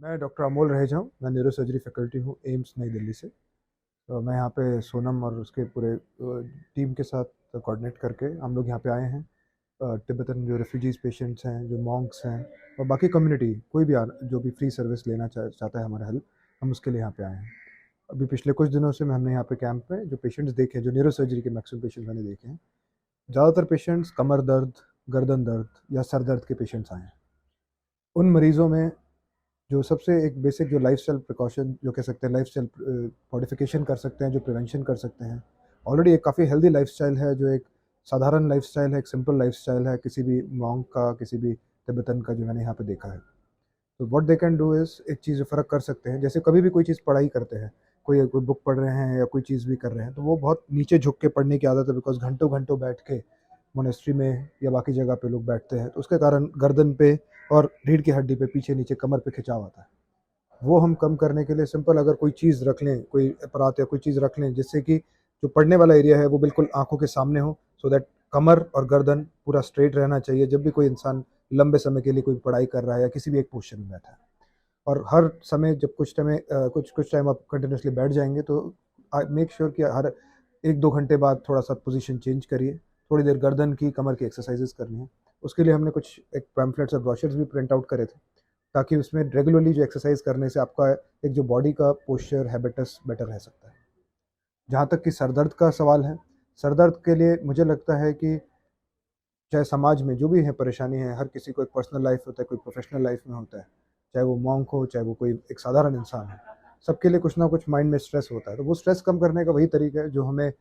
मैं डॉक्टर अमोल रहेजा हूँ। मैं न्यूरो सर्जरी फैकल्टी हूँ एम्स नई दिल्ली से। तो मैं यहाँ पे सोनम और उसके पूरे टीम के साथ कोऑर्डिनेट करके हम लोग यहाँ पे आए हैं। तिब्बतन जो रेफ्यूजीज़ पेशेंट्स हैं, जो मॉन्क्स हैं और बाकी कम्युनिटी कोई भी जो भी फ्री सर्विस लेना चाहता है हमारा हेल्प, हम उसके लिए यहाँ पे आए हैं। अभी पिछले कुछ दिनों से हमने यहाँ पे कैंप में जो पेशेंट्स देखे हैं, जो न्यूरो सर्जरी के मैक्सिमम पेशेंट्स मैंने देखे हैं, ज़्यादातर पेशेंट्स कमर दर्द, गर्दन दर्द या सर दर्द के पेशेंट्स आए हैं। उन मरीज़ों में जो सबसे एक बेसिक जो लाइफस्टाइल प्रिकॉशन जो कह सकते हैं, लाइफस्टाइल मॉडिफिकेशन कर सकते हैं, जो प्रिवेंशन कर सकते हैं, ऑलरेडी एक काफ़ी हेल्दी लाइफस्टाइल है, जो एक साधारण लाइफस्टाइल है, एक सिंपल लाइफस्टाइल है किसी भी मॉन्क का, किसी भी तिब्बतन का, जो मैंने यहाँ पे देखा है। तो what they can do is एक चीज़ फ़र्क कर सकते हैं। जैसे कभी भी कोई चीज़ पढ़ाई करते हैं, कोई कोई बुक पढ़ रहे हैं या कोई चीज़ भी कर रहे हैं, तो वो बहुत नीचे झुक के पढ़ने की आदत है, बिकॉज घंटों घंटों बैठ के मोनेस्ट्री में या बाकी जगह पे लोग बैठते हैं, तो उसके कारण गर्दन पे और रीढ़ की हड्डी पे, पीछे नीचे कमर पे खिंचाव आता है। वो हम कम करने के लिए सिंपल अगर कोई चीज़ रख लें, कोई अपरात या कोई चीज़ रख लें, जिससे कि जो पढ़ने वाला एरिया है वो बिल्कुल आंखों के सामने हो, सो दैट कमर और गर्दन पूरा स्ट्रेट रहना चाहिए जब भी कोई इंसान लंबे समय के लिए कोई पढ़ाई कर रहा है या किसी भी एक पोस्चर में बैठा है। और हर समय जब कुछ टाइम आप कंटिन्यूसली बैठ जाएंगे, तो मेक श्योर कि हर 1-2 घंटे बाद थोड़ा सा पोजीशन चेंज करिए। थोड़ी देर गर्दन की, कमर की एक्सरसाइजेस करनी है। उसके लिए हमने कुछ एक पैम्फलेट्स और ब्रोशर्स भी प्रिंट आउट करे थे, ताकि उसमें रेगुलरली जो एक्सरसाइज करने से आपका एक जो बॉडी का पोस्चर हैबिटस बेटर रह सकता है। जहाँ तक कि सर दर्द का सवाल है, सर दर्द के लिए मुझे लगता है कि चाहे समाज में जो भी है परेशानी है, हर किसी को एक पर्सनल लाइफ होता है, कोई प्रोफेशनल लाइफ में होता है, चाहे वो मॉन्क हो, चाहे वो कोई एक साधारण इंसान है, सबके लिए कुछ ना कुछ माइंड में स्ट्रेस होता है। तो वो स्ट्रेस कम करने का वही तरीका है जो हमें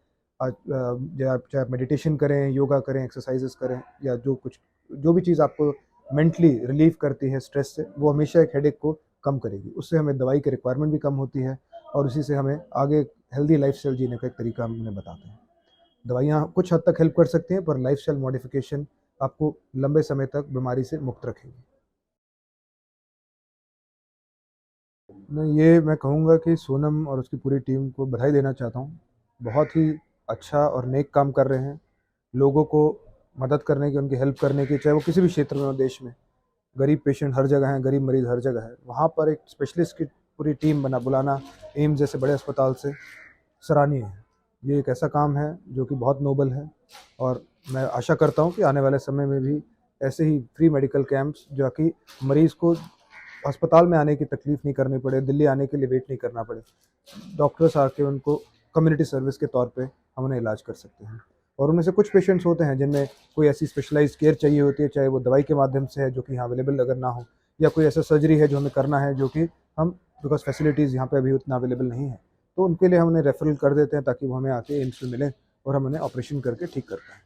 चाहे आप मेडिटेशन करें, योगा करें, एक्सरसाइजेस करें, या जो भी चीज़ आपको मेंटली रिलीव करती है स्ट्रेस से, वो हमेशा एक हेडेक को कम करेगी। उससे हमें दवाई की रिक्वायरमेंट भी कम होती है, और उसी से हमें आगे हेल्दी लाइफस्टाइल जीने का एक तरीका हम उन्हें बताते हैं। दवाइयाँ कुछ हद तक हेल्प कर सकती हैं, पर लाइफस्टाइल मॉडिफिकेशन आपको लंबे समय तक बीमारी से मुक्त रखेगी। मैं कहूँगा कि सोनम और उसकी पूरी टीम को बधाई देना चाहता हूँ। बहुत ही अच्छा और नेक काम कर रहे हैं। लोगों को मदद करने की, उनकी हेल्प करने की, चाहे वो किसी भी क्षेत्र में हो देश में। गरीब पेशेंट हर जगह हैं, गरीब मरीज़ हर जगह है। वहाँ पर एक स्पेशलिस्ट की पूरी टीम बुलाना एम्स जैसे बड़े अस्पताल से सराहनीय है। ये एक ऐसा काम है जो कि बहुत नोबल है, और मैं आशा करता हूँ कि आने वाले समय में भी ऐसे ही फ्री मेडिकल कैंप्स, जो कि मरीज़ को अस्पताल में आने की तकलीफ़ नहीं करनी पड़े, दिल्ली आने के लिए वेट नहीं करना पड़े, डॉक्टर्स आके उनको कम्युनिटी सर्विस के तौर पे हम उन्हें इलाज कर सकते हैं। और उनमें से कुछ पेशेंट्स होते हैं जिनमें कोई ऐसी स्पेशलाइज्ड केयर चाहिए होती है, चाहे वो दवाई के माध्यम से है जो कि यहाँ अवेलेबल अगर ना हो, या कोई ऐसा सर्जरी है जो हमें करना है जो कि हम बिकॉज फैसिलिटीज़ यहाँ पे अभी उतना अवेलेबल नहीं है, तो उनके लिए हम उन्हें रेफरल कर देते हैं ताकि वो हमें आके एम्स में मिलें और हम उन्हें ऑपरेशन करके ठीक करते हैं।